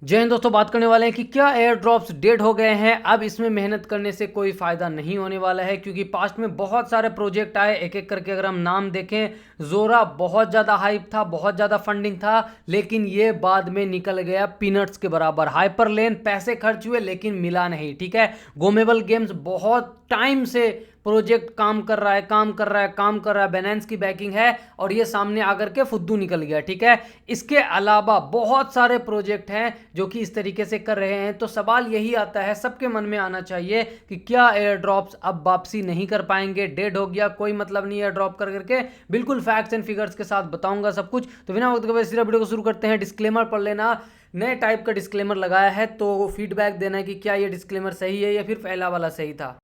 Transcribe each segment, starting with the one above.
जय हिंद दोस्तों, बात करने वाले हैं कि क्या एयर ड्रॉप्स डेड हो गए हैं। अब इसमें मेहनत करने से कोई फ़ायदा नहीं होने वाला है, क्योंकि पास्ट में बहुत सारे प्रोजेक्ट आए। एक एक करके अगर हम नाम देखें, जोरा बहुत ज़्यादा हाइप था, बहुत ज़्यादा फंडिंग था, लेकिन ये बाद में निकल गया पीनट्स के बराबर। हाइपरलेन पैसे खर्च हुए लेकिन मिला नहीं। ठीक है, गोमेबल गेम्स बहुत टाइम से प्रोजेक्ट काम कर रहा है, बैलेंस की बैकिंग है और ये सामने आकर के फुद्दू निकल गया। ठीक है, इसके अलावा बहुत सारे प्रोजेक्ट हैं जो कि इस तरीके से कर रहे हैं। तो सवाल यही आता है, सबके मन में आना चाहिए कि क्या एयर ड्रॉप्स अब वापसी नहीं कर पाएंगे, डेड हो गया, कोई मतलब नहीं एयर ड्रॉप कर करके। बिल्कुल फैक्ट्स एंड फिगर्स के साथ बताऊंगा सब कुछ। तो बिना वक्त के सीधा वीडियो को शुरू करते हैं। डिस्क्लेमर पढ़ लेना, नए टाइप का डिस्क्लेमर लगाया है तो फीडबैक देना है कि क्या ये डिस्क्लेमर सही है या फिर पहला वाला सही था।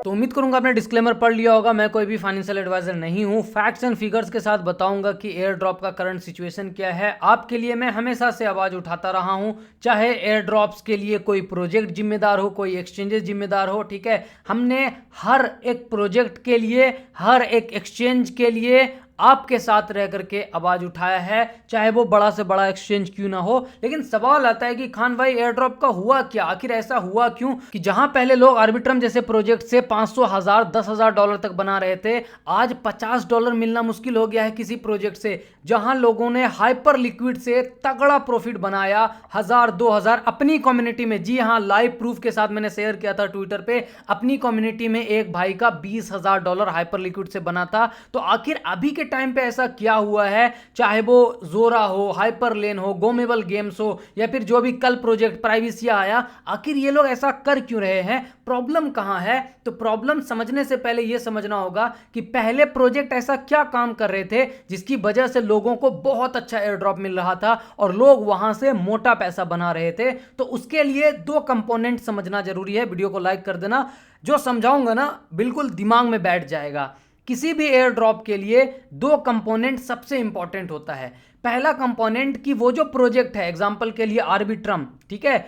तो उम्मीद करूंगा आपने डिस्क्लेमर पढ़ लिया होगा। मैं कोई भी फाइनेंशियल एडवाइजर नहीं हूं। फैक्ट्स एंड फिगर्स के साथ बताऊंगा कि एयर ड्रॉप का करंट सिचुएशन क्या है। आपके लिए मैं हमेशा से आवाज उठाता रहा हूं, चाहे एयर ड्रॉप्स के लिए कोई प्रोजेक्ट जिम्मेदार हो, कोई एक्सचेंजेस जिम्मेदार हो। ठीक है, हमने हर एक प्रोजेक्ट के लिए, हर एक एक्सचेंज के लिए आपके साथ रह करके आवाज उठाया है, चाहे वो बड़ा से बड़ा एक्सचेंज क्यों ना हो। लेकिन सवाल आता है कि खान भाई एयर ड्रॉप का हुआ क्या, आखिर ऐसा हुआ क्यों कि जहां पहले लोग आर्बिट्रम जैसे प्रोजेक्ट से 500, 1000, 10,000 डॉलर तक बना रहे थे, आज $50 मिलना मुश्किल हो गया है किसी प्रोजेक्ट से। जहां लोगों ने हाइपर लिक्विड से तगड़ा प्रॉफिट बनाया, 1000, 2000 अपनी कम्युनिटी में। जी हां, लाइव प्रूफ के साथ मैंने शेयर किया था ट्विटर पे। अपनी कम्युनिटी में एक भाई का $20,000 हाइपर लिक्विड से बना था। तो आखिर अभी के टाइम पे ऐसा क्या हुआ है, चाहे वो जोरा हो, हाइपरलेन हो, गोमेबल गेम्स हो या फिर जो भी कल प्रोजेक्ट प्राइवेसिया आया, आखिर ये लोग ऐसा कर क्यों रहे हैं, प्रॉब्लम कहां है। तो प्रॉब्लम समझने से पहले यह समझना होगा कि पहले प्रोजेक्ट ऐसा क्या काम कर रहे थे जिसकी वजह से लोगों को बहुत अच्छा एयर ड्रॉप मिल रहा था और लोग वहां से मोटा पैसा बना रहे थे। तो उसके लिए दो कंपोनेंट समझना जरूरी है। वीडियो को लाइक कर देना, जो समझाऊंगा ना बिल्कुल दिमाग में बैठ जाएगा। किसी भी एयर ड्रॉप के लिए दो कंपोनेंट सबसे इंपॉर्टेंट होता है। पहला कंपोनेंट कि वो जो प्रोजेक्ट है, एग्जांपल के लिए आर्बिट्रम, ठीक है,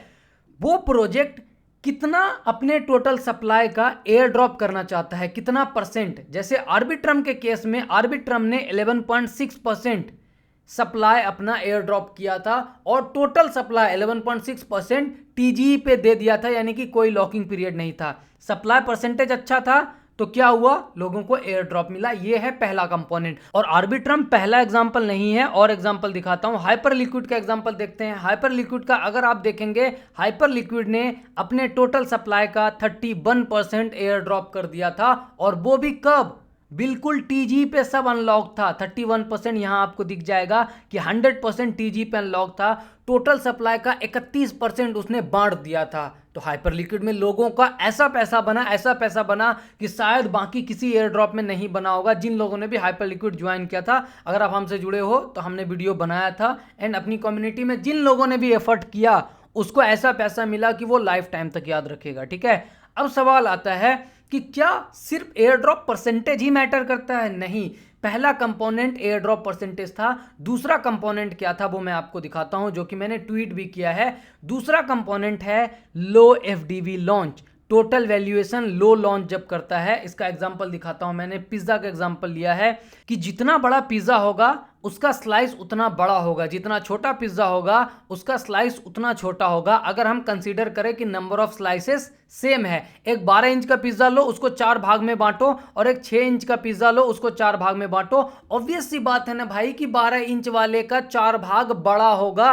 वो प्रोजेक्ट कितना अपने टोटल सप्लाई का एयर ड्रॉप करना चाहता है, कितना परसेंट। जैसे आर्बिट्रम के केस में आर्बिट्रम ने 11.6% सप्लाई अपना एयर ड्रॉप किया था और टोटल सप्लाई 11.6% टीजीई पे दे दिया था, यानी कि कोई लॉकिंग पीरियड नहीं था। सप्लाई परसेंटेज अच्छा था तो क्या हुआ, लोगों को एयर ड्रॉप मिला। ये है पहला कंपोनेंट। और आर्बिट्रम पहला एग्जांपल नहीं है, और एग्जांपल दिखाता हूं। हाइपर लिक्विड का एग्जांपल देखते हैं। हाइपर लिक्विड का अगर आप देखेंगे, हाइपर लिक्विड ने अपने टोटल सप्लाई का 31% एयर ड्रॉप कर दिया था, और वो भी कब, बिल्कुल टीजी पे सब अनलॉक था। 31% यहां आपको दिख जाएगा कि 100% टीजी पे अनलॉक था। टोटल सप्लाई का 31% उसने बांट दिया था। तो हाइपर लिक्विड में लोगों का ऐसा पैसा बना कि शायद बाकी किसी एयर ड्रॉप में नहीं बना होगा, जिन लोगों ने भी हाइपर लिक्विड ज्वाइन किया था। अगर आप हमसे जुड़े हो तो हमने वीडियो बनाया था, एंड अपनी कम्युनिटी में जिन लोगों ने भी एफर्ट किया उसको ऐसा पैसा मिला कि वो लाइफ टाइम तक याद रखेगा। ठीक है, अब सवाल आता है कि क्या सिर्फ एयर ड्रॉप परसेंटेज ही मैटर करता है? नहीं। पहला कंपोनेंट एयर ड्रॉप परसेंटेज था। दूसरा कंपोनेंट क्या था वो मैं आपको दिखाता हूं, जो कि मैंने ट्वीट भी किया है। दूसरा कंपोनेंट है लो एफडीवी लॉन्च, टोटल वैल्यूएशन लो लॉन्च जब करता है। इसका एग्जांपल दिखाता हूं। मैंने पिज्जा का एग्जांपल लिया है कि जितना बड़ा पिज्जा होगा उसका स्लाइस उतना बड़ा होगा, जितना छोटा पिज्जा होगा उसका स्लाइस उतना छोटा होगा। अगर हम कंसीडर करें कि नंबर ऑफ स्लाइसेस सेम है, एक 12 इंच का पिज्जा लो, उसको 4 भाग में बांटो, और एक 6 इंच का पिज्जा लो, उसको 4 भाग में बांटो। ऑब्वियस सी बात है ना भाई कि 12 इंच वाले का 4 भाग बड़ा होगा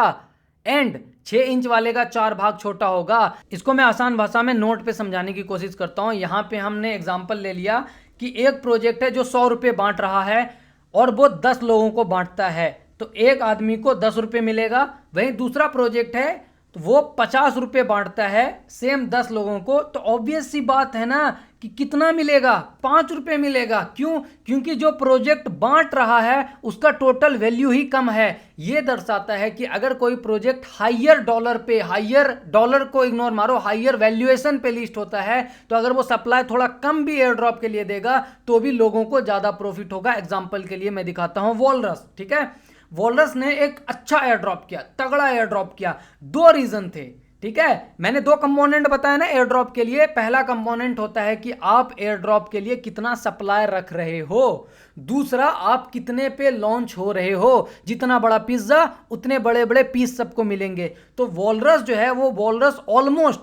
एंड 6 इंच वाले का 4 भाग छोटा होगा। इसको मैं आसान भाषा में नोट पे समझाने की कोशिश करता हूं। यहां पे हमने एग्जांपल ले लिया कि एक प्रोजेक्ट है जो 100 रुपये बांट रहा है और वो 10 लोगों को बांटता है, तो एक आदमी को 10 रुपये मिलेगा। वहीं दूसरा प्रोजेक्ट है तो वो 50 रुपये बांटता है सेम 10 लोगों को। तो ऑब्वियस सी बात है ना कि कितना मिलेगा, 5 रुपये मिलेगा। क्यों? क्योंकि जो प्रोजेक्ट बांट रहा है उसका टोटल वैल्यू ही कम है। ये दर्शाता है कि अगर कोई प्रोजेक्ट हायर डॉलर पे, हायर डॉलर को इग्नोर मारो, हायर वैल्यूएशन पे लिस्ट होता है, तो अगर वो सप्लाई थोड़ा कम भी एयर ड्रॉप के लिए देगा तो भी लोगों को ज्यादा प्रॉफिट होगा। एग्जाम्पल के लिए मैं दिखाता हूं वॉलरस। ठीक है, वॉलरस ने एक अच्छा एयर ड्रॉप किया, तगड़ा एयर ड्रॉप किया। 2 रीजन थे। ठीक है, मैंने दो कंपोनेंट बताया ना एयर ड्रॉप के लिए। पहला कंपोनेंट होता है कि आप एयर ड्रॉप के लिए कितना सप्लाई रख रहे हो, दूसरा आप कितने पे लॉन्च हो रहे हो। जितना बड़ा पिज्जा उतने बड़े बड़े पीस सबको मिलेंगे। तो वॉलरस जो है वो वॉलरस ऑलमोस्ट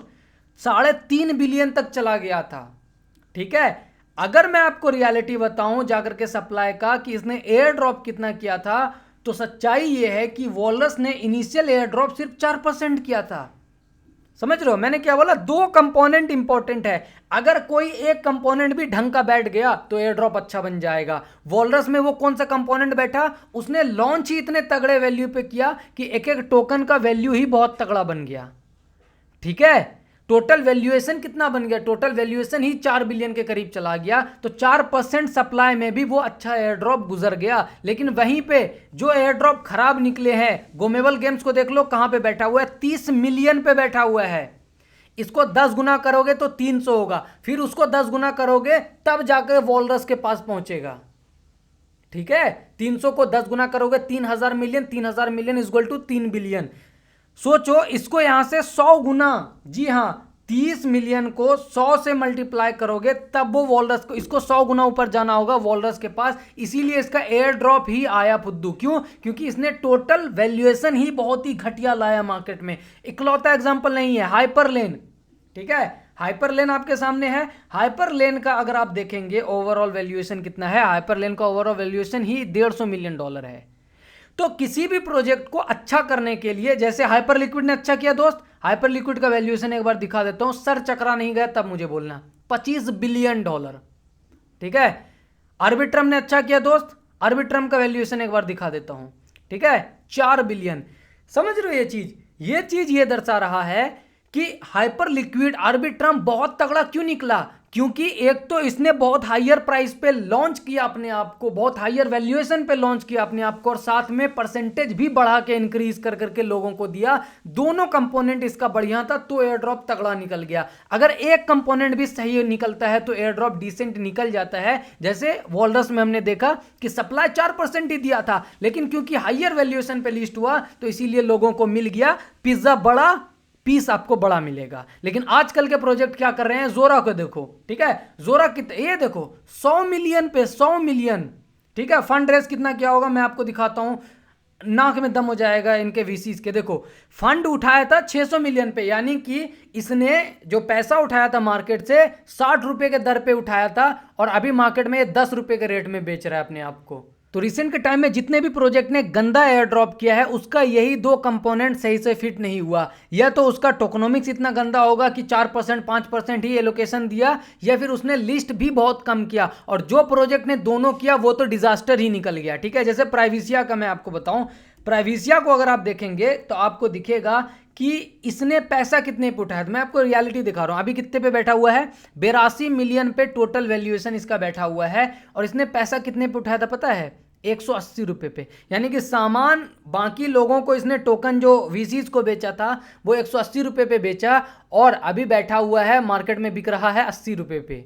3.5 बिलियन तक चला गया था। ठीक है, अगर मैं आपको रियलिटी बताऊं जाकर के सप्लाई का कि इसने एयर ड्रॉप कितना किया था, तो सच्चाई यह है कि वॉलरस ने इनिशियल एयर ड्रॉप सिर्फ 4% किया था। समझ रहे हो मैंने क्या बोला? दो कंपोनेंट इंपॉर्टेंट है, अगर कोई एक कंपोनेंट भी ढंग का बैठ गया तो एयर ड्रॉप अच्छा बन जाएगा। वॉलरस में वो कौन सा कंपोनेंट बैठा? उसने लॉन्च ही इतने तगड़े वैल्यू पे किया कि एक एक टोकन का वैल्यू ही बहुत तगड़ा बन गया। ठीक है, टोटल वैल्यूएशन कितना बन गया? टोटल वैल्यूएशन ही 4 बिलियन के करीब चला गया। तो 4% सप्लाई में भी वो अच्छा एयर ड्रॉप गुजर गया। लेकिन वहीं पे जो एयर ड्रॉप खराब निकले हैं, गोमेबल गेम्स को देख लो कहां पे बैठा हुआ है, 30 मिलियन पे बैठा हुआ है। इसको 10 गुना करोगे तो 300 होगा, फिर उसको 10 गुना करोगे तब जाकर वॉलरस के पास पहुंचेगा। ठीक है, 300 को 10 गुना करोगे 3000 million, 3000 million equal to 3 billion. सोचो इसको यहां से 100 गुना, जी हां 30 मिलियन को 100 से मल्टीप्लाई करोगे तब वो वॉलरस को, इसको 100 गुना ऊपर जाना होगा वॉलरस के पास। इसीलिए इसका एयर ड्रॉप ही आया फुद्दू। क्यों? क्योंकि इसने टोटल वैल्यूएशन ही बहुत ही घटिया लाया मार्केट में। इकलौता एग्जांपल नहीं है हाइपरलेन। ठीक है, हाइपरलेन आपके सामने है। हाइपरलेन का अगर आप देखेंगे ओवरऑल वैल्यूएशन कितना है, हाइपरलेन का ओवरऑल वैल्यूएशन ही $150 मिलियन है। तो किसी भी प्रोजेक्ट को अच्छा करने के लिए, जैसे हाइपर लिक्विड ने अच्छा किया दोस्त, हाइपर लिक्विड का वैल्यूएशन एक बार दिखा देता हूं, सर चकरा नहीं गया तब मुझे बोलना, $25 बिलियन। ठीक है, आर्बिट्रम ने अच्छा किया दोस्त, आर्बिट्रम का वैल्यूएशन एक बार दिखा देता हूं। ठीक है, 4 बिलियन। समझ रहे हो ये चीज ये दर्शा रहा है कि हाइपर लिक्विड आर्बिट्रम बहुत तगड़ा क्यों निकला? क्योंकि एक तो इसने बहुत हायर प्राइस पे लॉन्च किया अपने आप को, बहुत हायर वैल्यूएशन पे लॉन्च किया अपने आप को, और साथ में परसेंटेज भी बढ़ा के इंक्रीज कर करके लोगों को दिया। दोनों कंपोनेंट इसका बढ़िया था तो एयर ड्रॉप तगड़ा निकल गया। अगर एक कंपोनेंट भी सही निकलता है तो एयर ड्रॉप डिसेंट निकल जाता है। जैसे वॉलरस में हमने देखा कि सप्लाई 4% ही दिया था, लेकिन क्योंकि हायर वैल्यूएशन पे लिस्ट हुआ तो इसीलिए लोगों को मिल गया पिज्जा बड़ा, पीस आपको बड़ा मिलेगा। लेकिन आजकल के प्रोजेक्ट क्या कर रहे हैं? जोरा को देखो। ठीक है, जोरा कितने, ये देखो 100 मिलियन पे 100 मिलियन। ठीक है, फंड रेस कितना क्या होगा मैं आपको दिखाता हूं, नाक में दम हो जाएगा इनके वीसीज के। देखो फंड उठाया था 600 मिलियन पे, यानी कि इसने जो पैसा उठाया था मार्केट से 60 रुपए के दर पे उठाया था, और अभी मार्केट में 10 रुपए के रेट में बेच रहा है अपने आप को। तो रिसेंट के टाइम में जितने भी प्रोजेक्ट ने गंदा एयर ड्रॉप किया है उसका यही दो कंपोनेंट सही से फिट नहीं हुआ। या तो उसका टोकनोमिक्स इतना गंदा होगा कि 4% 5% ही एलोकेशन दिया, या फिर उसने लिस्ट भी बहुत कम किया। और जो प्रोजेक्ट ने दोनों किया वो तो डिजास्टर ही निकल गया। ठीक है, जैसे प्राइवेसिया का मैं आपको बताऊं, प्राइवेसिया को अगर आप देखेंगे तो आपको दिखेगा कि इसने पैसा कितने पे उठाया। मैं आपको रियलिटी दिखा रहा हूं, अभी कितने पे बैठा हुआ है? 82 मिलियन पे टोटल वैल्यूएशन इसका बैठा हुआ है, और इसने पैसा कितने पे उठाया था पता है? 180 रुपए पे। यानी कि सामान बाकी लोगों को इसने टोकन जो वीसीज को बेचा था वो 180 रुपए पे बेचा, और अभी बैठा हुआ है मार्केट में बिक रहा है 80 रुपए पे।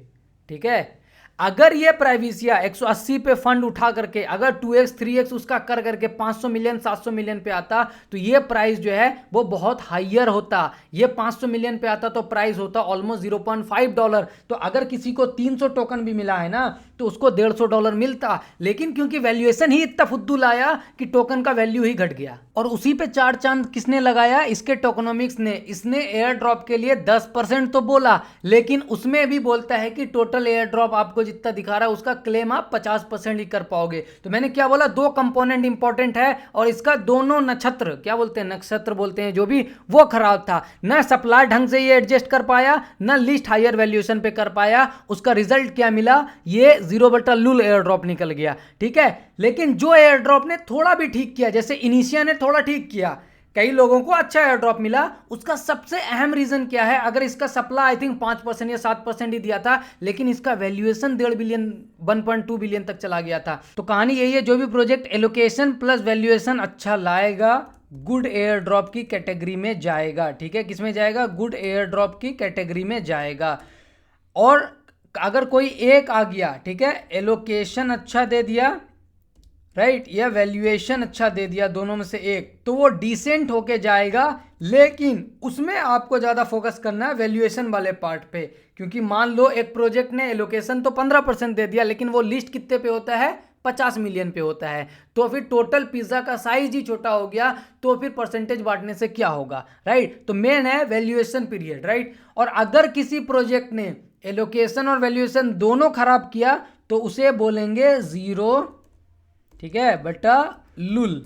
ठीक है, अगर ये प्राइवेसिया 180 पे फंड उठा करके अगर 2x 3x उसका कर करके 500 मिलियन 700 मिलियन पे आता तो ये प्राइस जो है वो बहुत हायर होता। ये 500 मिलियन पे आता तो प्राइस होता ऑलमोस्ट $0.5। तो अगर किसी को 300 टोकन भी मिला है ना तो उसको $150 मिलता, लेकिन क्योंकि वैल्यूएशन ही इतना फुद्दू लाया कि टोकन का वैल्यू ही घट गया। और उसी पे चार चांद किसने लगाया? इसके टोकनोमिक्स ने। इसने एयर ड्रॉप के लिए 10% तो बोला, लेकिन उसमें भी बोलता है कि टोटल एयर ड्रॉप आपको जितना दिखा रहा है उसका क्लेम आप 50% ही कर पाओगे। तो मैंने क्या बोला? दो कंपोनेंट इंपॉर्टेंट है, और इसका दोनों नक्षत्र, क्या बोलते हैं, नक्षत्र बोलते हैं जो भी, वो खराब था। ना सप्लाई ढंग से ये एडजस्ट कर पाया, ना लिस्ट हायर वैल्यूएशन पे कर पाया। उसका रिजल्ट क्या मिला? ये 0/लूल एयर ड्रॉप निकल गया। ठीक है, लेकिन जो एयर ड्रॉप ने थोड़ा भी ठीक किया, जैसे इनिशिया ने थोड़ा ठीक किया, कई लोगों को अच्छा एयर ड्रॉप मिला, उसका सबसे अहम रीजन क्या है? अगर इसका सप्लाई आई थिंक 5% या 7% ही दिया था, लेकिन इसका वैल्यूएशन 1.5 बिलियन 1.2 बिलियन तक चला गया था। तो कहानी यही है, जो भी प्रोजेक्ट एलोकेशन प्लस वैल्यूएशन अच्छा लाएगा गुड एयर ड्रॉप की कैटेगरी में जाएगा। ठीक है, किसमें जाएगा? गुड एयर ड्रॉप की कैटेगरी में जाएगा। और अगर कोई एक आ गया, ठीक है, एलोकेशन अच्छा दे दिया, राइट, या वैल्यूएशन अच्छा दे दिया, दोनों में से एक, तो वो डिसेंट होके जाएगा। लेकिन उसमें आपको ज़्यादा फोकस करना है वैल्यूएशन वाले पार्ट पे, क्योंकि मान लो एक प्रोजेक्ट ने एलोकेशन तो 15% दे दिया, लेकिन वो लिस्ट कितने पे होता है, 50 मिलियन पे होता है, तो फिर टोटल पिज्जा का साइज ही छोटा हो गया, तो फिर परसेंटेज बांटने से क्या होगा, राइट। तो मेन है वैल्यूएशन पीरियड, राइट। और अगर किसी प्रोजेक्ट ने एलोकेशन और वैल्यूएशन दोनों खराब किया तो उसे बोलेंगे जीरो, ठीक है, बटा लुल,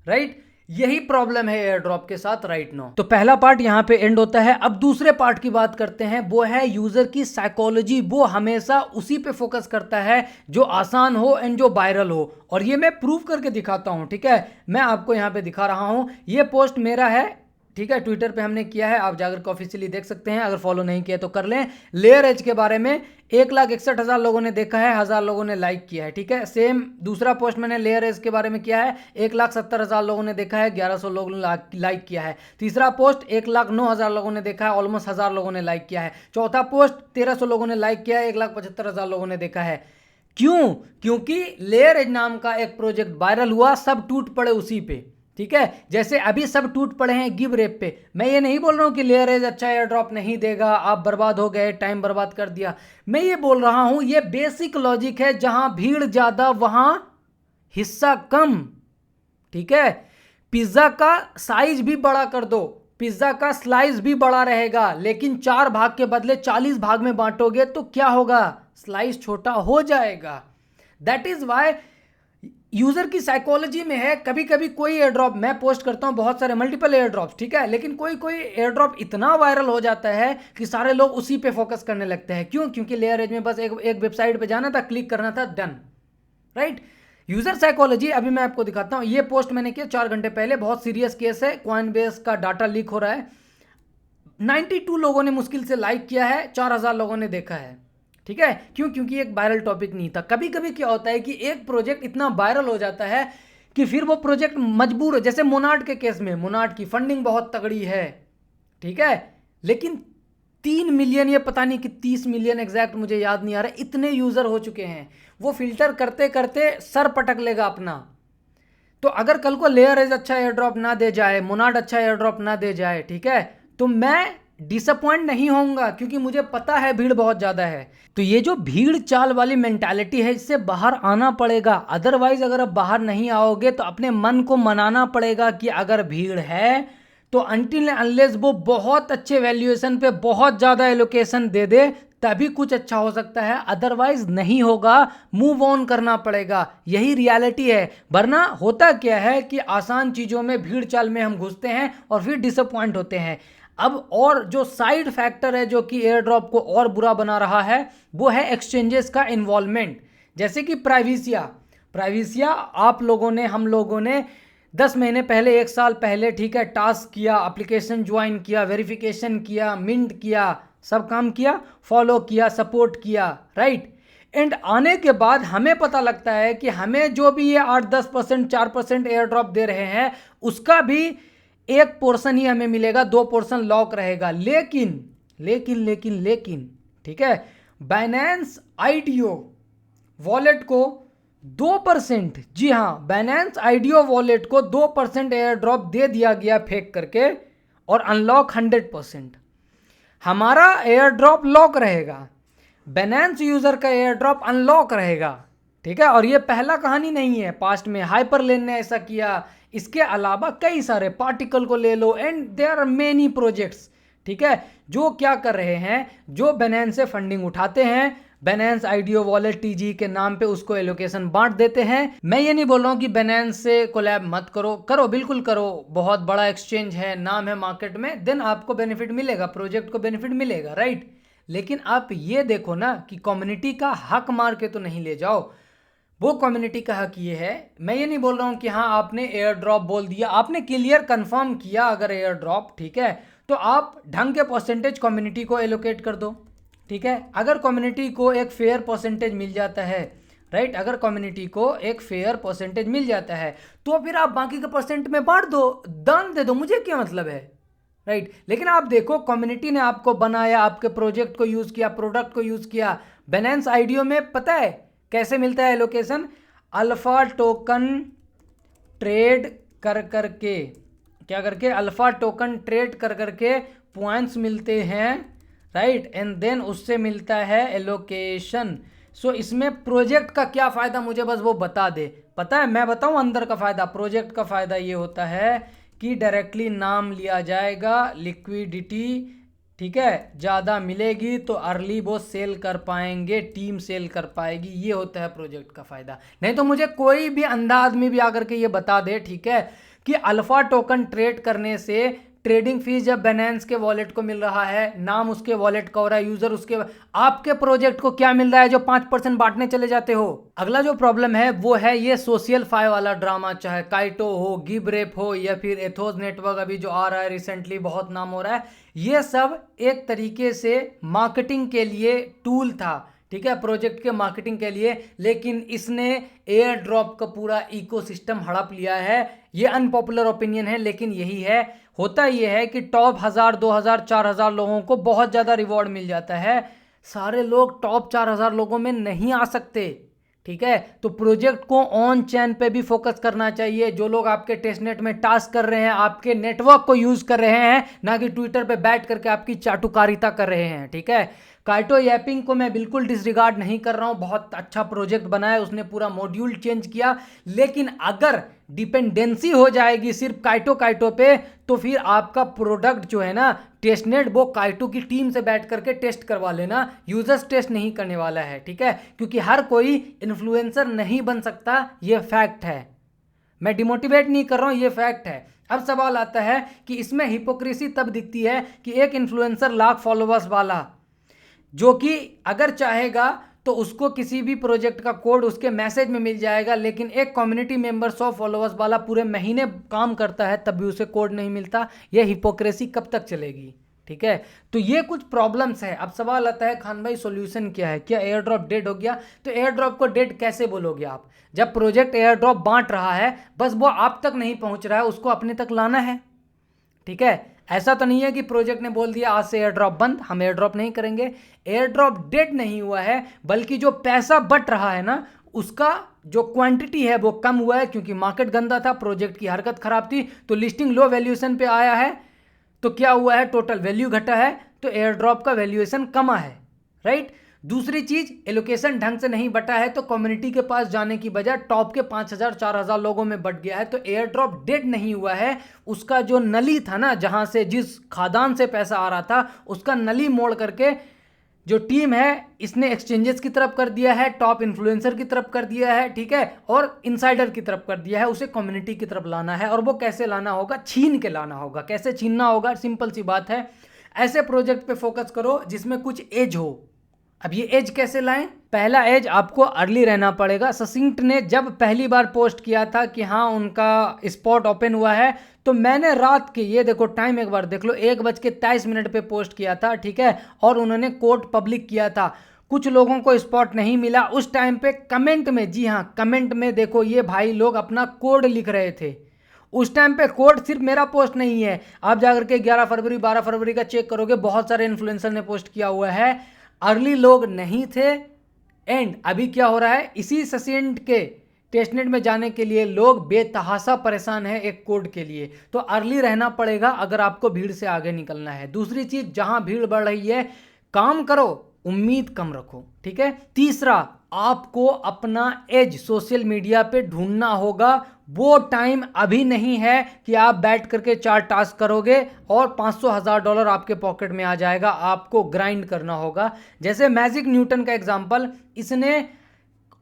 राइट। यही प्रॉब्लम है एयर ड्रॉप के साथ राइट नाउ। तो पहला पार्ट यहां पे एंड होता है। अब दूसरे पार्ट की बात करते हैं, वो है यूजर की साइकोलॉजी। वो हमेशा उसी पे फोकस करता है जो आसान हो एंड जो वायरल हो, और ये मैं प्रूव करके दिखाता हूं, ठीक है। मैं आपको यहां पे दिखा रहा हूं, ये पोस्ट मेरा है, ठीक है, ट्विटर पे हमने किया है, आप जाकर के ऑफिशियली देख सकते हैं, अगर फॉलो नहीं किया तो कर लें। लेयर एज के बारे में 1,61,000 लोगों ने देखा है, 1000 लोगों ने लाइक किया है, ठीक है। सेम दूसरा पोस्ट मैंने लेयर एज के बारे में किया है, 1,70,000 लोगों ने देखा है, 1100 लोगों ने लाइक किया है। तीसरा पोस्ट 1,09,000 लोगों ने देखा है, ऑलमोस्ट 1000 लोगों ने लाइक किया है। चौथा पोस्ट 1300 लोगों ने लाइक किया है, 1,75,000 लोगों ने देखा है। क्यों? क्योंकि लेयर एज नाम का एक प्रोजेक्ट वायरल हुआ, सब टूट पड़े उसी पे, ठीक है। जैसे अभी सब टूट पड़े हैं गिव रेप पे। मैं ये नहीं बोल रहा हूं कि लेयर एज अच्छा एयर ड्रॉप नहीं देगा, आप बर्बाद हो गए, टाइम बर्बाद कर दिया। मैं ये बोल रहा हूं, ये बेसिक लॉजिक है, जहां भीड़ ज्यादा वहां हिस्सा कम, ठीक है। पिज्जा का साइज भी बड़ा कर दो, पिज्जा का स्लाइस भी बड़ा रहेगा, लेकिन 4 भाग के बदले 40 भाग में बांटोगे तो क्या होगा, स्लाइस छोटा हो जाएगा। दैट इज वाई यूजर की साइकोलॉजी में है। कभी कभी कोई एयर ड्रॉप मैं पोस्ट करता हूं, बहुत सारे मल्टीपल एयर ड्रॉप्स, ठीक है, लेकिन कोई कोई एयर ड्रॉप इतना वायरल हो जाता है कि सारे लोग उसी पे फोकस करने लगते हैं। क्यों? क्योंकि लेयर एज में बस एक वेबसाइट पे जाना था, क्लिक करना था, डन, राइट। यूजर साइकोलॉजी अभी मैं आपको दिखाता हूं। ये पोस्ट मैंने किया 4 घंटे पहले, बहुत सीरियस केस है, कॉइनबेस का डाटा लीक हो रहा है। 92 लोगों ने मुश्किल से लाइक किया है, 4000 लोगों ने देखा है, ठीक है। क्यों? क्योंकि एक वायरल टॉपिक नहीं था। कभी कभी क्या होता है कि एक प्रोजेक्ट इतना वायरल हो जाता है कि फिर वो प्रोजेक्ट मजबूर, जैसे मोनार्ड के केस में, मोनार्ड की फंडिंग बहुत तगड़ी है, ठीक है, लेकिन 3 मिलियन या पता नहीं कि 30 मिलियन एग्जैक्ट मुझे याद नहीं आ रहा, इतने यूजर हो चुके हैं, वो फिल्टर करते करते सर पटक लेगा अपना। तो अगर कल को लेयर एज अच्छा एयर ड्रॉप ना दे जाए, मोनार्ड अच्छा एयर ड्रॉप ना दे जाए, ठीक है, तो मैं डिसअपॉइंट नहीं होऊंगा, क्योंकि मुझे पता है भीड़ बहुत ज्यादा है। तो ये जो भीड़ चाल वाली मेंटालिटी है, इससे बाहर आना पड़ेगा। अदरवाइज अगर आप बाहर नहीं आओगे तो अपने मन को मनाना पड़ेगा कि अगर भीड़ है तो अनटिल अनलेस वो बहुत अच्छे वैल्यूएशन पे बहुत ज्यादा एलोकेशन दे दे तभी कुछ अच्छा हो सकता है, अदरवाइज नहीं होगा, मूव ऑन करना पड़ेगा। यही रियलिटी है। वरना होता क्या है कि आसान चीजों में, भीड़ चाल में हम घुसते हैं और फिर डिसअपॉइंट होते हैं। अब और जो साइड फैक्टर है जो कि एयर ड्रॉप को और बुरा बना रहा है, वो है एक्सचेंजेस का इन्वॉल्वमेंट। जैसे कि प्राइवेसिया आप लोगों ने, हम लोगों ने 10 महीने पहले, 1 साल पहले, ठीक है, टास्क किया, एप्लीकेशन ज्वाइन किया, वेरिफिकेशन किया, मिंट किया, सब काम किया, फॉलो किया, सपोर्ट किया, राइट। एंड आने के बाद हमें पता लगता है कि हमें जो भी ये 8-10%, 4% एयर ड्रॉप दे रहे हैं, उसका भी 1 पोर्शन ही हमें मिलेगा, 2 पोर्शन लॉक रहेगा। लेकिन ठीक है, बाइनेंस आईडीओ वॉलेट को 2%, जी हाँ, बाइनेंस आईडीओ वॉलेट को 2% एयर ड्रॉप दे दिया गया फेक करके, और अनलॉक 100%। हमारा एयर ड्रॉप लॉक रहेगा, बाइनेंस यूजर का एयर ड्रॉप अनलॉक रहेगा, ठीक है। और ये पहला कहानी नहीं है, पास्ट में हाइपरलेन ने ऐसा किया, इसके अलावा कई सारे, पार्टिकल को ले लो, and there are many projects, ठीक है, जो क्या कर रहे हैं, जो बाइनेंस से फंडिंग उठाते हैं, बाइनेंस आईडीओ वॉलेट टीजी के नाम पे उसको एलोकेशन बांट देते हैं। मैं ये नहीं बोल रहा हूँ कि बाइनेंस से कोलैब मत करो, करो, बिल्कुल करो, बहुत बड़ा एक्सचेंज है, नाम है मार्केट में, देन आपको बेनिफिट मिलेगा, प्रोजेक्ट को बेनिफिट मिलेगा, राइट। लेकिन आप ये देखो ना कि कम्युनिटी का हक मार के तो नहीं ले जाओ। वो कम्युनिटी का हक ये है, मैं ये नहीं बोल रहा हूँ कि हाँ आपने एयर ड्रॉप बोल दिया, आपने क्लियर कंफर्म किया अगर एयर ड्रॉप, ठीक है, तो आप ढंग के परसेंटेज कम्युनिटी को एलोकेट कर दो, ठीक है। अगर कम्युनिटी को एक फेयर परसेंटेज मिल जाता है, राइट, अगर कम्युनिटी को एक फेयर परसेंटेज मिल जाता है तो फिर आप बाकी के परसेंट में बांट दो, दान दे दो, मुझे क्या मतलब है, राइट। लेकिन आप देखो, कम्युनिटी ने आपको बनाया, आपके प्रोजेक्ट को यूज किया, प्रोडक्ट को यूज किया। बाइनेंस आईडीओ में पता है कैसे मिलता है एलोकेशन? अल्फा टोकन ट्रेड कर करके क्या करके अल्फा टोकन ट्रेड कर करके पॉइंट्स मिलते हैं, राइट, एंड देन उससे मिलता है एलोकेशन। सो इसमें प्रोजेक्ट का क्या फ़ायदा मुझे बस वो बता दे। पता है, मैं बताऊं अंदर का फ़ायदा। प्रोजेक्ट का फ़ायदा ये होता है कि डायरेक्टली नाम लिया जाएगा, लिक्विडिटी, ठीक है, ज़्यादा मिलेगी तो अर्ली वो सेल कर पाएंगे, टीम सेल कर पाएगी। ये होता है प्रोजेक्ट का फ़ायदा। नहीं तो मुझे कोई भी अंधा आदमी भी आकर के ये बता दे, ठीक है, कि अल्फा टोकन ट्रेड करने से ट्रेडिंग फीस जब बैलेंस के वॉलेट को मिल रहा है, नाम उसके वॉलेट का हो रहा है, यूजर उसके, आपके प्रोजेक्ट को क्या मिल रहा है जो 5% बांटने चले जाते हो। अगला जो प्रॉब्लम है वो है ये सोशल फाई वाला ड्रामा, चाहे काइटो हो, गिबरेप हो, या फिर एथोस नेटवर्क अभी जो आ रहा है रिसेंटली, बहुत नाम हो रहा है। ये सब एक तरीके से मार्केटिंग के लिए टूल था, ठीक है, प्रोजेक्ट के मार्केटिंग के लिए, लेकिन इसने एयर ड्रॉप का पूरा इकोसिस्टम हड़प लिया है। ये अनपॉपुलर ओपिनियन है, लेकिन यही है। होता ये है कि टॉप 1000, 2000, 4000 लोगों को बहुत ज़्यादा रिवॉर्ड मिल जाता है। सारे लोग टॉप 4000 लोगों में नहीं आ सकते, ठीक है। तो प्रोजेक्ट को ऑन चैन पे भी फोकस करना चाहिए। जो लोग आपके टेस्टनेट में टास्क कर रहे हैं, आपके नेटवर्क को यूज कर रहे हैं, ना कि ट्विटर पे बैठ करके आपकी चाटुकारिता कर रहे हैं, ठीक है। काइटो यापिंग को मैं बिल्कुल डिसरिगार्ड नहीं कर रहा हूँ, बहुत अच्छा प्रोजेक्ट बनाया, उसने पूरा मॉड्यूल चेंज किया। लेकिन अगर डिपेंडेंसी हो जाएगी सिर्फ काइटो पे, तो फिर आपका प्रोडक्ट जो है ना, टेस्टनेट, वो काइटो की टीम से बैठ करके टेस्ट करवा लेना, यूजर्स टेस्ट नहीं करने वाला है, ठीक है। क्योंकि हर कोई इन्फ्लुएंसर नहीं बन सकता, ये फैक्ट है। मैं डिमोटिवेट नहीं कर रहा हूँ, ये फैक्ट है। अब सवाल आता है कि इसमें हिपोक्रेसी तब दिखती है कि एक इन्फ्लुएंसर लाख फॉलोवर्स वाला, जो कि अगर चाहेगा तो उसको किसी भी प्रोजेक्ट का कोड उसके मैसेज में मिल जाएगा, लेकिन एक कम्युनिटी मेंबर 100 फॉलोअर्स वाला पूरे महीने काम करता है तब भी उसे कोड नहीं मिलता। यह हिपोक्रेसी कब तक चलेगी, ठीक है। तो ये कुछ प्रॉब्लम्स है। अब सवाल आता है, खान भाई सॉल्यूशन क्या है, क्या एयर ड्रॉप डेड हो गया? तो एयर ड्रॉप को डेड कैसे बोलोगे आप, जब प्रोजेक्ट एयर ड्रॉप बांट रहा है, बस वो आप तक नहीं पहुंच रहा है, उसको अपने तक लाना है, ठीक है। ऐसा तो नहीं है कि प्रोजेक्ट ने बोल दिया आज से एयर ड्रॉप बंद, हम एयर ड्रॉप नहीं करेंगे। एयर ड्रॉप डेड नहीं हुआ है, बल्कि जो पैसा बट रहा है ना, उसका जो क्वांटिटी है वो कम हुआ है, क्योंकि मार्केट गंदा था, प्रोजेक्ट की हरकत खराब थी, तो लिस्टिंग लो वैल्यूएशन पे आया है, तो क्या हुआ है, टोटल वैल्यू घटा है, तो एयर ड्रॉप का वैल्यूएशन कमा है, राइट। दूसरी चीज, एलोकेशन ढंग से नहीं बटा है, तो कम्युनिटी के पास जाने की बजाय टॉप के 5000, 4000 लोगों में बट गया है। तो एयर ड्रॉप डेड नहीं हुआ है, उसका जो नली था ना, जहां से, जिस खादान से पैसा आ रहा था, उसका नली मोड़ करके जो टीम है इसने एक्सचेंजेस की तरफ कर दिया है, टॉप इन्फ्लुएंसर की तरफ कर दिया है, ठीक है, और इनसाइडर की तरफ कर दिया है। उसे कम्युनिटी की तरफ लाना है, और वो कैसे लाना होगा, छीन के लाना होगा। कैसे छीनना होगा, सिंपल सी बात है, ऐसे प्रोजेक्ट पे फोकस करो जिसमें कुछ एज हो। अब ये एज कैसे लाएं? पहला एज, आपको अर्ली रहना पड़ेगा। ससिंक्ट ने जब पहली बार पोस्ट किया था कि हाँ उनका स्पॉट ओपन हुआ है, तो मैंने रात के, ये देखो टाइम एक बार देख लो, 1:23 पे पोस्ट किया था, ठीक है, और उन्होंने कोड पब्लिक किया था। कुछ लोगों को स्पॉट नहीं मिला उस टाइम पे। कमेंट में, जी हाँ कमेंट में देखो, ये भाई लोग अपना कोड लिख रहे थे उस टाइम पे। कोड सिर्फ मेरा पोस्ट नहीं है, आप जाकर के 11 फरवरी 12 फरवरी का चेक करोगे, बहुत सारे इन्फ्लुएंसर ने पोस्ट किया हुआ है। अर्ली लोग नहीं थे। एंड अभी क्या हो रहा है, इसी ससेंट के टेस्टनेट में जाने के लिए लोग बेतहासा परेशान है एक कोड के लिए। तो अर्ली रहना पड़ेगा अगर आपको भीड़ से आगे निकलना है। दूसरी चीज, जहां भीड़ बढ़ रही है काम करो, उम्मीद कम रखो, ठीक है। तीसरा, आपको अपना एज सोशल मीडिया पे ढूंढना होगा। वो टाइम अभी नहीं है कि आप बैठ करके 4 टास्क करोगे और $500,000 आपके पॉकेट में आ जाएगा। आपको ग्राइंड करना होगा। जैसे मैजिक न्यूटन का एग्जांपल, इसने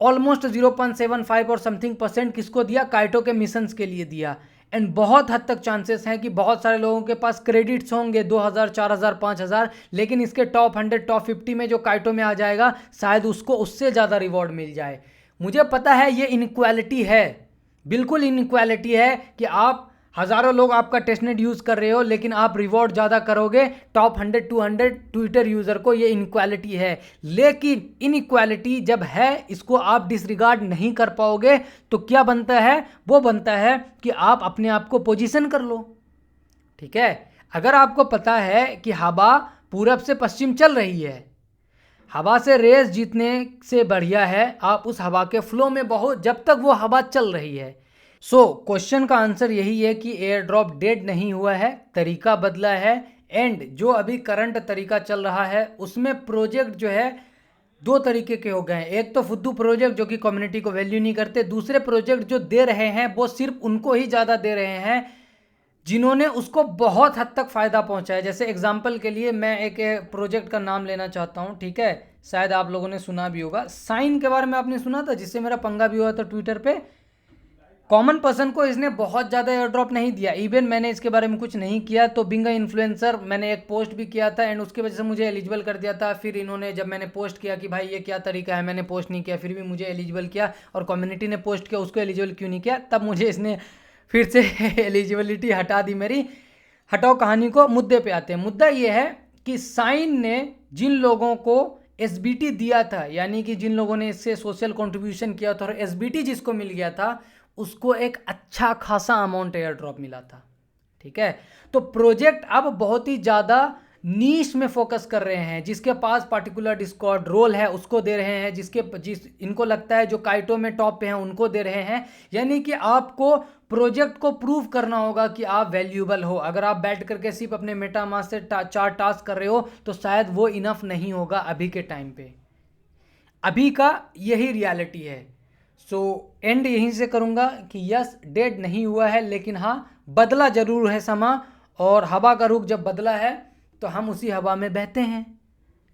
ऑलमोस्ट 0.75 और समथिंग % किसको दिया, काइटो के मिशंस के लिए दिया। एंड बहुत हद तक चांसेस हैं कि बहुत सारे लोगों के पास क्रेडिट्स होंगे 2000, 4000, 5000, लेकिन इसके टॉप 100, टॉप 50 में जो काइटो में आ जाएगा, शायद उसको उससे ज़्यादा रिवॉर्ड मिल जाए। मुझे पता है ये इनइक्वालिटी है, बिल्कुल इनइक्वालिटी है कि आप हज़ारों लोग आपका टेस्टनेट यूज़ कर रहे हो, लेकिन आप रिवॉर्ड ज़्यादा करोगे टॉप 100, 200 ट्विटर यूज़र को। ये इनइक्वालिटी है, लेकिन इनइक्वालिटी जब है, इसको आप डिसरिगार्ड नहीं कर पाओगे, तो क्या बनता है, वो बनता है कि आप अपने आप को पोजीशन कर लो, ठीक है। अगर आपको पता है कि हवा पूरब से पश्चिम चल रही है, हवा से रेस जीतने से बढ़िया है आप उस हवा के फ्लो में बहो जब तक वो हवा चल रही है। सो क्वेश्चन का आंसर यही है कि एयर ड्रॉप डेड नहीं हुआ है, तरीका बदला है। एंड जो अभी करंट तरीका चल रहा है उसमें प्रोजेक्ट जो है दो तरीके के हो गए हैं। एक तो फुद्दू प्रोजेक्ट जो कि कम्युनिटी को वैल्यू नहीं करते, दूसरे प्रोजेक्ट जो दे रहे हैं वो सिर्फ उनको ही ज़्यादा दे रहे हैं जिन्होंने उसको बहुत हद तक फ़ायदा पहुंचा है। जैसे एग्जांपल के लिए मैं एक प्रोजेक्ट का नाम लेना चाहता हूं, ठीक है, शायद आप लोगों ने सुना भी होगा। साइन के बारे में आपने सुना था, जिससे मेरा पंगा भी हुआ था ट्विटर पे। कॉमन पर्सन को इसने बहुत ज़्यादा एयर ड्रॉप नहीं दिया, इवन मैंने इसके बारे में कुछ नहीं किया तो बिंग इन्फ्लुएंसर मैंने एक पोस्ट भी किया था एंड उसकी वजह से मुझे एलिजिबल कर दिया था। फिर इन्होंने जब मैंने पोस्ट किया कि भाई ये क्या तरीका है, मैंने पोस्ट नहीं किया, फिर भी मुझे एलिजिबल किया, और कम्युनिटी ने पोस्ट किया उसको एलिजिबल क्यों नहीं किया, तब मुझे इसने फिर से एलिजिबिलिटी हटा दी मेरी। हटाओ कहानी को, मुद्दे पे आते हैं। मुद्दा ये है कि साइन ने जिन लोगों को एसबीटी दिया था, यानी कि जिन लोगों ने इससे सोशल कंट्रीब्यूशन किया था और एसबीटी जिसको मिल गया था उसको एक अच्छा खासा अमाउंट एयर ड्रॉप मिला था, ठीक है। तो प्रोजेक्ट अब बहुत ही ज़्यादा नीश में फोकस कर रहे हैं, जिसके पास पार्टिकुलर डिस्कॉर्ड रोल है उसको दे रहे हैं, जिस इनको लगता है जो काइटो में टॉप पे हैं उनको दे रहे हैं। यानी कि आपको प्रोजेक्ट को प्रूव करना होगा कि आप वैल्यूएबल हो। अगर आप बैठ करके सिर्फ अपने मेटामास्क से 4 टास्क कर रहे हो तो शायद वो इनफ नहीं होगा अभी के टाइम पे। अभी का यही रियलिटी है। सो एंड यहीं से करूँगा कि यस, डेड नहीं हुआ है, लेकिन हाँ बदला जरूर है समा, और हवा का रुख जब बदला है तो हम उसी हवा में बहते हैं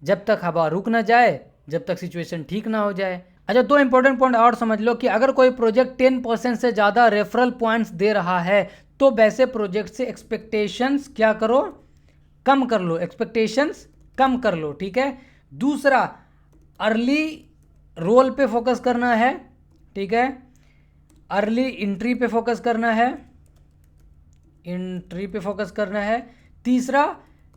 जब तक हवा रुक ना जाए, जब तक सिचुएशन ठीक ना हो जाए। अच्छा, 2 इंपॉर्टेंट पॉइंट और समझ लो कि अगर कोई प्रोजेक्ट 10% से ज़्यादा रेफरल पॉइंट्स दे रहा है तो वैसे प्रोजेक्ट से एक्सपेक्टेशंस क्या करो, कम कर लो, एक्सपेक्टेशंस कम कर लो, ठीक है। दूसरा, अर्ली रोल पे फोकस करना है, ठीक है, अर्ली एंट्री पे फोकस करना है, एंट्री पे फोकस करना है। तीसरा,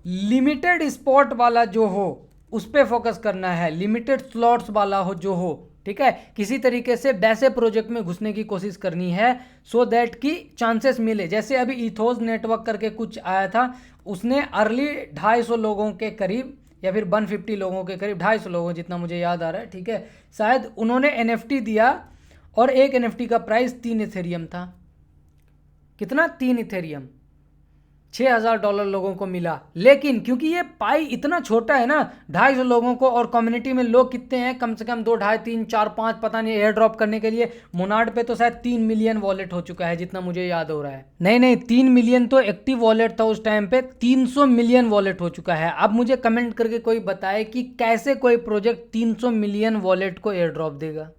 लिमिटेड स्पॉट वाला जो हो उस पे फोकस करना है, लिमिटेड स्लॉट्स वाला हो जो हो, ठीक है। किसी तरीके से वैसे प्रोजेक्ट में घुसने की कोशिश करनी है सो दैट कि चांसेस मिले। जैसे अभी इथोस नेटवर्क करके कुछ आया था, उसने अर्ली 250 लोगों के करीब या फिर 150 लोगों के करीब, 250 लोगों जितना मुझे याद आ रहा है, ठीक है, शायद उन्होंने एनएफटी दिया और एक एनएफटी का प्राइस 3 इथेरियम था। कितना? 3 इथेरियम, $6000 लोगों को मिला। लेकिन क्योंकि ये पाई इतना छोटा है ना, 250 लोगों को, और कम्युनिटी में लोग कितने हैं, कम से कम 2, 2.5, 3, 4, 5 पता नहीं, एयर ड्रॉप करने के लिए मोनार्ड पे तो शायद 3 मिलियन वॉलेट हो चुका है जितना मुझे याद हो रहा है। नहीं 3 मिलियन तो एक्टिव वॉलेट था उस टाइम पे, 300 मिलियन वॉलेट हो चुका है। अब मुझे कमेंट करके कोई बताए कि कैसे कोई प्रोजेक्ट 300 मिलियन वॉलेट को एयर ड्रॉप देगा,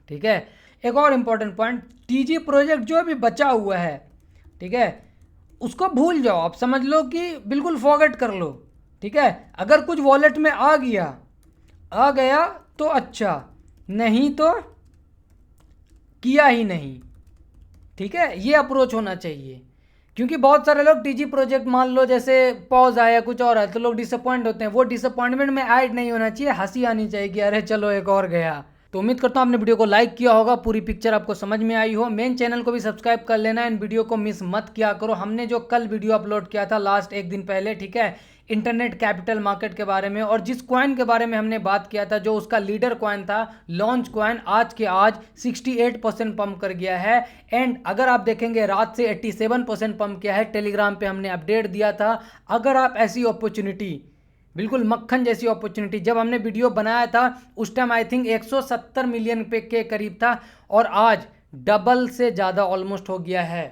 ठीक है। एक और इंपॉर्टेंट पॉइंट, टीजी प्रोजेक्ट जो अभी बचा हुआ है, ठीक है, उसको भूल जाओ, आप समझ लो कि बिल्कुल फॉरगेट कर लो, ठीक है। अगर कुछ वॉलेट में आ गया तो अच्छा, नहीं तो किया ही नहीं, ठीक है। ये अप्रोच होना चाहिए, क्योंकि बहुत सारे लोग टीजी प्रोजेक्ट मान लो जैसे पॉज आया कुछ और है तो लोग डिसअपॉइंट होते हैं। वो डिसअपॉइंटमेंट में ऐड नहीं होना चाहिए, हंसी आनी चाहिए कि अरे चलो एक और गया। तो उम्मीद करता हूँ आपने वीडियो को लाइक किया होगा, पूरी पिक्चर आपको समझ में आई हो। मेन चैनल को भी सब्सक्राइब कर लेना, इन वीडियो को मिस मत किया करो। हमने जो कल वीडियो अपलोड किया था लास्ट 1 दिन पहले, ठीक है, इंटरनेट कैपिटल मार्केट के बारे में, और जिस कॉइन के बारे में हमने बात किया था, जो उसका लीडर कॉइन था लॉन्च कॉइन, आज के आज 68% पंप कर गया है। एंड अगर आप देखेंगे रात से 87% पंप किया है। टेलीग्राम पे हमने अपडेट दिया था, अगर आप ऐसी अपॉर्चुनिटी, बिल्कुल मक्खन जैसी अपॉर्चुनिटी, जब हमने वीडियो बनाया था उस टाइम आई थिंक 170 मिलियन पे के करीब था, और आज डबल से ज़्यादा ऑलमोस्ट हो गया है,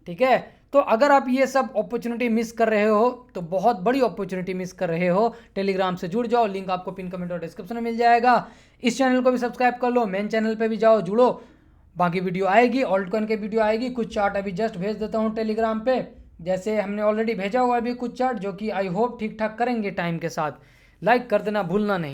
ठीक है। तो अगर आप ये सब अपॉर्चुनिटी मिस कर रहे हो तो बहुत बड़ी अपॉर्चुनिटी मिस कर रहे हो। टेलीग्राम से जुड़ जाओ, लिंक आपको पिन कमेंट और डिस्क्रिप्शन में मिल जाएगा। इस चैनल को भी सब्सक्राइब कर लो, मेन चैनल पे भी जाओ, जुड़ो, बाकी वीडियो आएगी, ऑल्ट कॉइन की वीडियो आएगी। कुछ चार्ट अभी जस्ट भेज देता हूँ टेलीग्राम पे, जैसे हमने ऑलरेडी भेजा हुआ है अभी कुछ चार्ट, जो कि आई होप ठीक ठाक करेंगे टाइम के साथ। लाइक कर देना भूलना नहीं।